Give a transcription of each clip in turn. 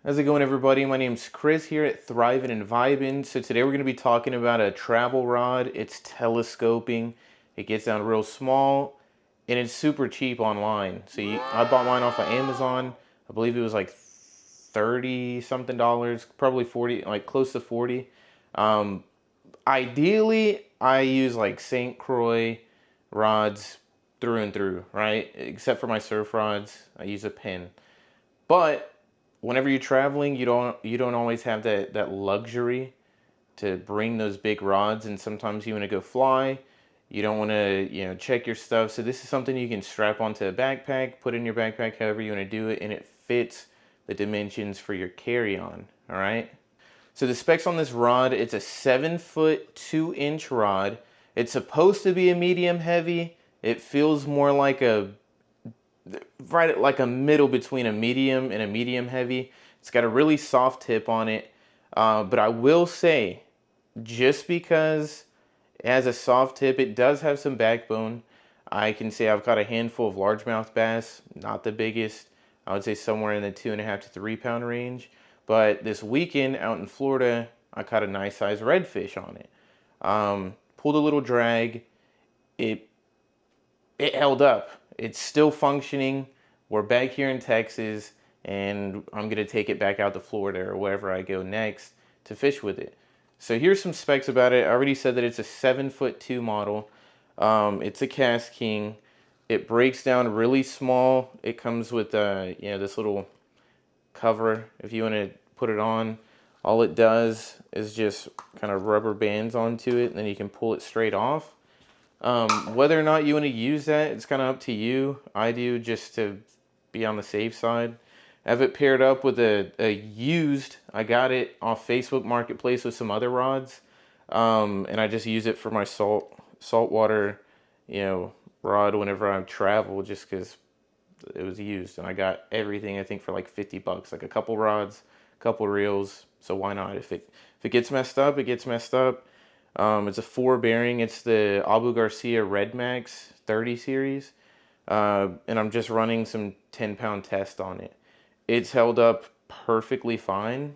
How's it going, everybody? My name's Chris here at Thriving and Vibing. So today we're going to be talking about a travel rod. It's telescoping. It gets down real small and it's super cheap online. So I bought mine off of Amazon. I believe it was like 30 something dollars, probably 40, like close to 40. Ideally, I use like St. Croix rods through and through, right? Except for my surf rods, I use a pin. But whenever you're traveling, you don't always have that luxury to bring those big rods, and sometimes you want to go fly. You don't want to check your stuff. So this is something you can strap onto a backpack, put in your backpack however you want to do it, and it fits the dimensions for your carry-on. All right. So the specs on this rod, it's a 7-foot 2-inch rod. It's supposed to be a medium heavy. It feels more like right like a middle between a medium and a medium heavy. It's got a really soft tip on it, but I will say, just because it has a soft tip, it does have some backbone. I can say I've caught a handful of largemouth bass, not the biggest. I would say somewhere in the 2.5 to 3 pound range. But this weekend out in Florida, I caught a nice sized redfish on it. Pulled a little drag. It held up. It's still functioning. We're back here in Texas, and I'm going to take it back out to Florida or wherever I go next to fish with it. So here's some specs about it. I already said that it's a 7'2" model. It's a Kast King. It breaks down really small. It comes with this little cover if you want to put it on. All it does is just kind of rubber bands onto it, and then you can pull it straight off. Whether or not you want to use that, it's kind of up to you. I do, just to be on the safe side. I have it paired up with a used, I got it off Facebook Marketplace with some other rods. And I just use it for my saltwater, rod whenever I travel, just because it was used. And I got everything, I think, for like 50 bucks, like a couple rods, a couple reels. So why not? If it gets messed up, it gets messed up. It's a 4 bearing. It's the Abu Garcia Red Max 30 series. And I'm just running some 10-pound test on it. It's held up perfectly fine.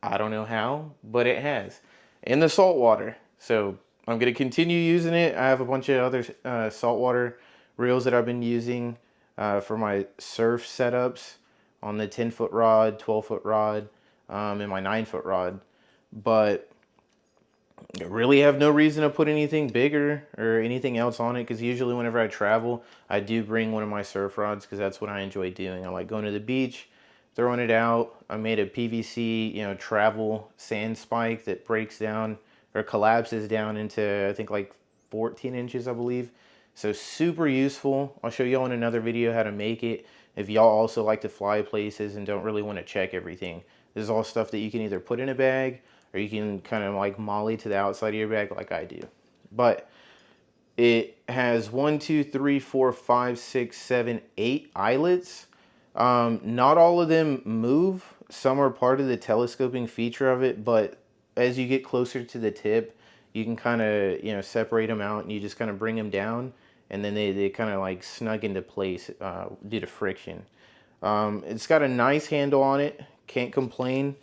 I don't know how, but it has. In the saltwater. So I'm going to continue using it. I have a bunch of other saltwater reels that I've been using for my surf setups on the 10-foot rod, 12-foot rod, and my 9-foot rod. But I really have no reason to put anything bigger or anything else on it, because usually whenever I travel, I do bring one of my surf rods because that's what I enjoy doing. I like going to the beach, throwing it out. I made a PVC, travel sand spike that breaks down or collapses down into, I think, like 14 inches, I believe. So super useful. I'll show y'all in another video how to make it if y'all also like to fly places and don't really want to check everything. This is all stuff that you can either put in a bag, or you can kind of like molly to the outside of your bag like I do. But it has 1, 2, 3, 4, 5, 6, 7, 8 eyelets. Not all of them move. Some are part of the telescoping feature of it, but as you get closer to the tip, you can kind of, separate them out, and you just kind of bring them down, and then they kind of like snug into place due to friction. It's got a nice handle on it. Can't complain.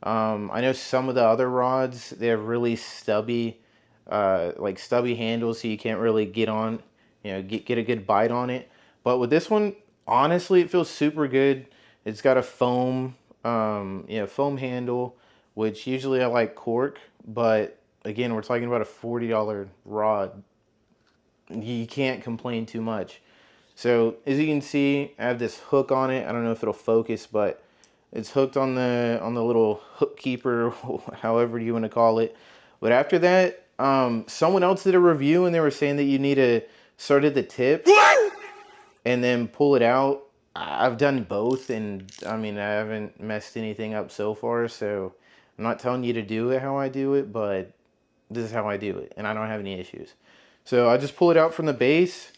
I know some of the other rods, they have really stubby handles, so you can't really get on, get a good bite on it. But with this one, honestly, it feels super good. It's got a foam handle, which usually I like cork, but again, we're talking about a $40 rod. You can't complain too much. So as you can see, I have this hook on it. I don't know if it'll focus, but it's hooked on the little hook keeper, however you want to call it. But after that, someone else did a review, and they were saying that you need to start at the tip and then pull it out. I've done both, and I mean, I haven't messed anything up so far. So I'm not telling you to do it how I do it, but this is how I do it, and I don't have any issues. So I just pull it out from the base,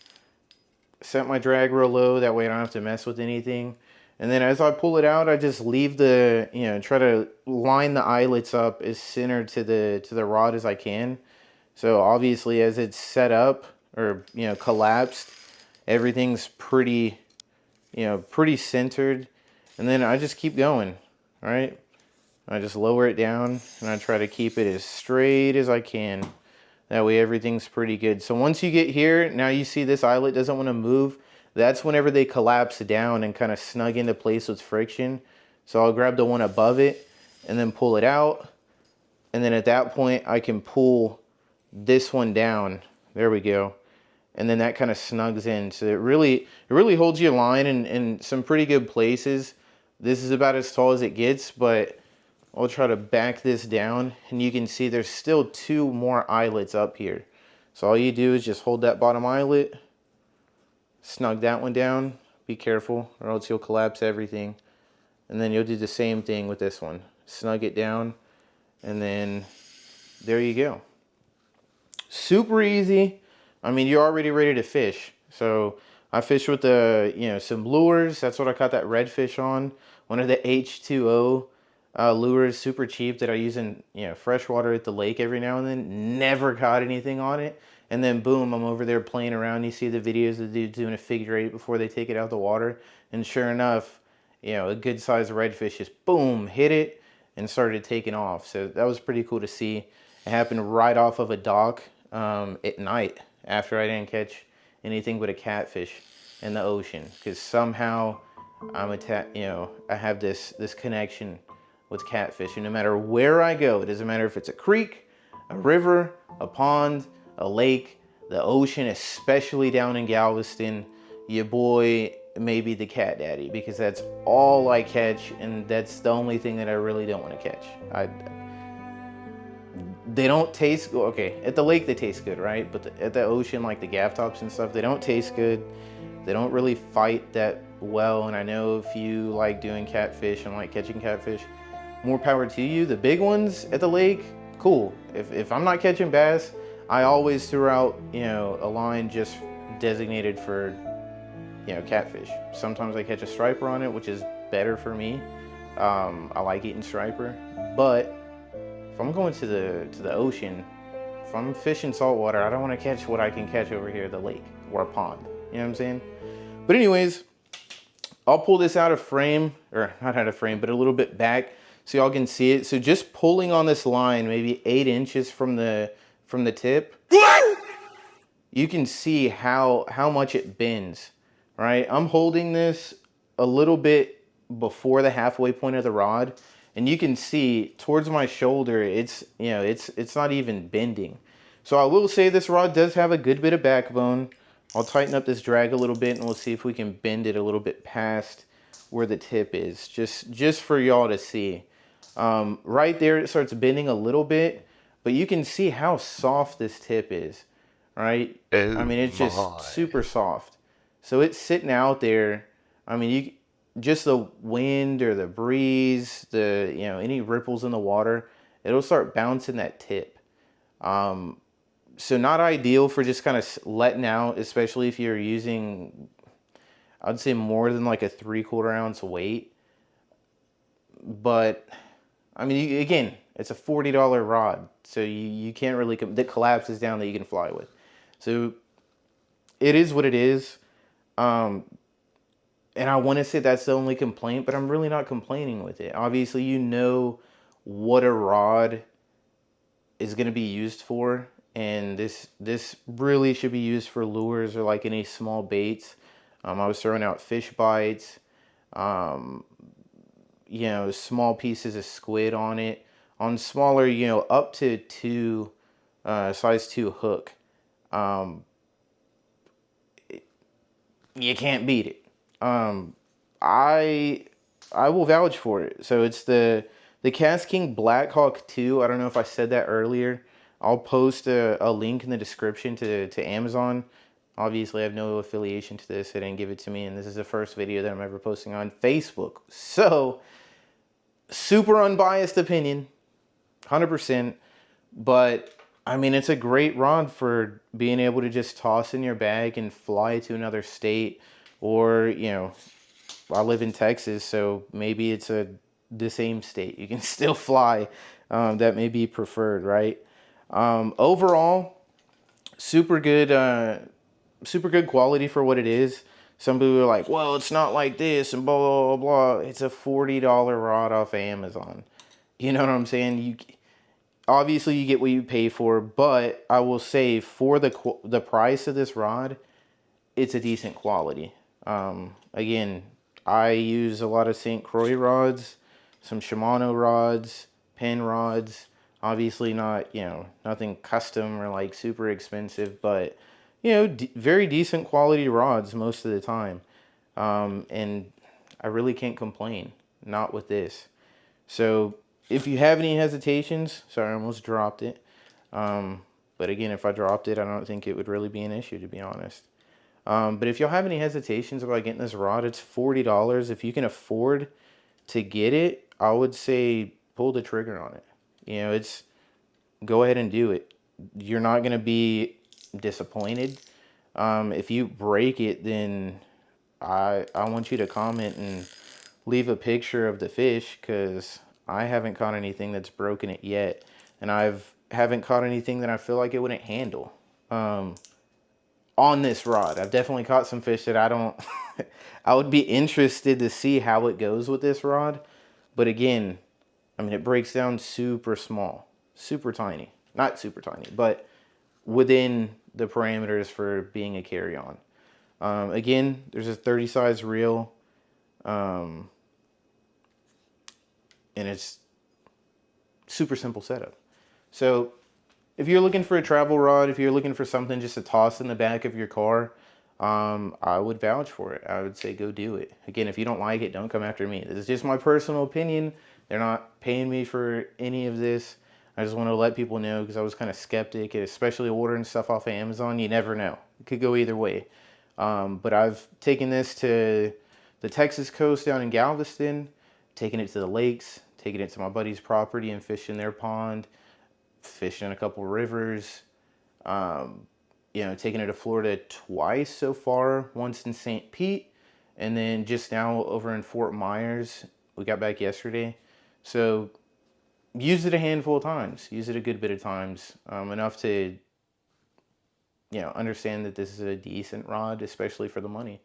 set my drag real low. That way I don't have to mess with anything. And then as I pull it out, I just leave the, try to line the eyelets up as center to the rod as I can. So obviously as it's set up or, collapsed, everything's pretty, pretty centered. And then I just keep going, all right? I just lower it down and I try to keep it as straight as I can. That way everything's pretty good. So once you get here, now you see this eyelet doesn't want to move. That's whenever they collapse down and kind of snug into place with friction. So I'll grab the one above it and then pull it out. And then at that point, I can pull this one down. There we go. And then that kind of snugs in. So it really holds your line in some pretty good places. This is about as tall as it gets, but I'll try to back this down. And you can see there's still 2 more eyelets up here. So all you do is just hold that bottom eyelet, snug that one down. Be careful or else you'll collapse everything. And then you'll do the same thing with this one. Snug it down. And then there you go. Super easy. I mean, you're already ready to fish. So I fished with some lures. That's what I caught that redfish on. One of the H2O lures, super cheap, that I use in freshwater at the lake every now and then. Never caught anything on it. And then boom, I'm over there playing around. You see the videos of the dudes doing a figure 8 before they take it out of the water. And sure enough, a good sized redfish just boom, hit it and started taking off. So that was pretty cool to see. It happened right off of a dock at night after I didn't catch anything but a catfish in the ocean, because somehow I have this connection with catfish. And no matter where I go, it doesn't matter if it's a creek, a river, a pond, a lake, the ocean, especially down in Galveston, your boy may be the cat daddy, because that's all I catch, and that's the only thing that I really don't want to catch. They don't taste good. Okay, at the lake they taste good, right? But at the ocean, like the gaff tops and stuff, they don't taste good. They don't really fight that well. And I know if you like doing catfish and like catching catfish, more power to you. The big ones at the lake, cool. If I'm not catching bass, I always throw out a line just designated for catfish. Sometimes I catch a striper on it, which is better for me. I like eating striper, but if I'm going to the ocean, if I'm fishing saltwater, I don't want to catch what I can catch over here at the lake or a pond. You know what I'm saying? But anyways, I'll pull this out of frame, or not out of frame, but a little bit back so y'all can see it. So just pulling on this line, maybe 8 inches from the tip, you can see how much it bends. Right? I'm holding this a little bit before the halfway point of the rod, and you can see towards my shoulder, it's not even bending. So I will say this rod does have a good bit of backbone. I'll tighten up this drag a little bit, and we'll see if we can bend it a little bit past where the tip is, just for y'all to see. Right there, it starts bending a little bit, but you can see how soft this tip is, right? Oh I mean, it's just my. super soft. So it's sitting out there. I mean, just the wind or the breeze, any ripples in the water, it'll start bouncing that tip. So not ideal for just kind of letting out, especially if you're using, I'd say more than like a 3/4 ounce weight. But I mean, again, it's a $40 rod, so you can't really, that collapses down that you can fly with. So it is what it is. And I want to say that's the only complaint, but I'm really not complaining with it. Obviously, what a rod is going to be used for, and this really should be used for lures or like any small baits. I was throwing out fish bites, small pieces of squid on it, on smaller, up to size 2 hook. You can't beat it. I will vouch for it. So it's the Kast King BlackHawk 2. I don't know if I said that earlier. I'll post a link in the description to Amazon. Obviously, I have no affiliation to this. They didn't give it to me, and this is the first video that I'm ever posting on Facebook. So, super unbiased opinion, 100%. But, I mean, it's a great rod for being able to just toss in your bag and fly to another state. Or, I live in Texas, so maybe it's the same state. You can still fly. That may be preferred, right? Overall, super good super good quality for what it is. Some people are like, well, it's not like this and blah, blah, blah, blah. It's a $40 rod off of Amazon. You know what I'm saying? Obviously you get what you pay for, but I will say for the price of this rod, it's a decent quality. Again, I use a lot of St. Croix rods, some Shimano rods, Penn rods. Obviously not, nothing custom or like super expensive, but very decent quality rods most of the time. And I really can't complain, not with this. So if you have any hesitations, sorry, I almost dropped it. But again, if I dropped it, I don't think it would really be an issue, to be honest. But if y'all have any hesitations about getting this rod, it's $40. If you can afford to get it, I would say pull the trigger on it. It's go ahead and do it. You're not going to be disappointed. If you break it, then I want you to comment and leave a picture of the fish, because I haven't caught anything that's broken it yet, and haven't caught anything that I feel like it wouldn't handle on this rod. I've definitely caught some fish that I don't I would be interested to see how it goes with this rod, but again, I mean, it breaks down super small, super tiny, not super tiny, but within the parameters for being a carry-on. Again, there's a 30 size reel, and it's super simple setup. So if you're looking for a travel rod, if you're looking for something just to toss in the back of your car, I would vouch for it. I would say go do it. Again, if you don't like it, don't come after me. This is just my personal opinion. They're not paying me for any of this. I just want to let people know, because I was kind of skeptic, especially ordering stuff off of Amazon. You never know. It could go either way. But I've taken this to the Texas coast down in Galveston, taken it to the lakes, taken it to my buddy's property and fished in their pond, fished in a couple rivers, taking it to Florida twice so far, once in St. Pete, and then just now over in Fort Myers. We got back yesterday. So use it a handful of times, use it a good bit of times, enough to, understand that this is a decent rod, especially for the money.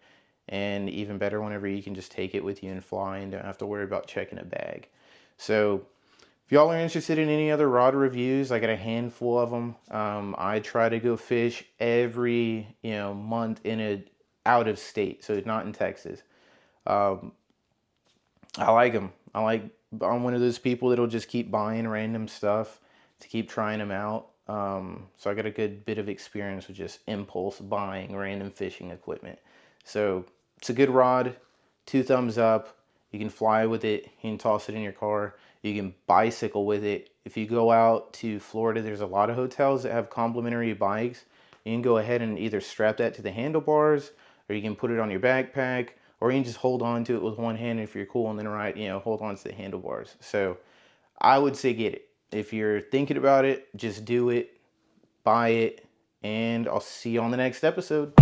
And even better whenever you can just take it with you and fly and don't have to worry about checking a bag. So if y'all are interested in any other rod reviews, I got a handful of them. I try to go fish every month out of state, so not in Texas. I like them. I'm one of those people that'll just keep buying random stuff to keep trying them out. So I got a good bit of experience with just impulse buying random fishing equipment. So it's a good rod, 2 thumbs up. You can fly with it. You can toss it in your car. You can bicycle with it. If you go out to Florida, there's a lot of hotels that have complimentary bikes. You can go ahead and either strap that to the handlebars, or you can put it on your backpack, or you can just hold on to it with one hand if you're cool, and then hold on to the handlebars. So I would say get it. If you're thinking about it, just do it, buy it, and I'll see you on the next episode.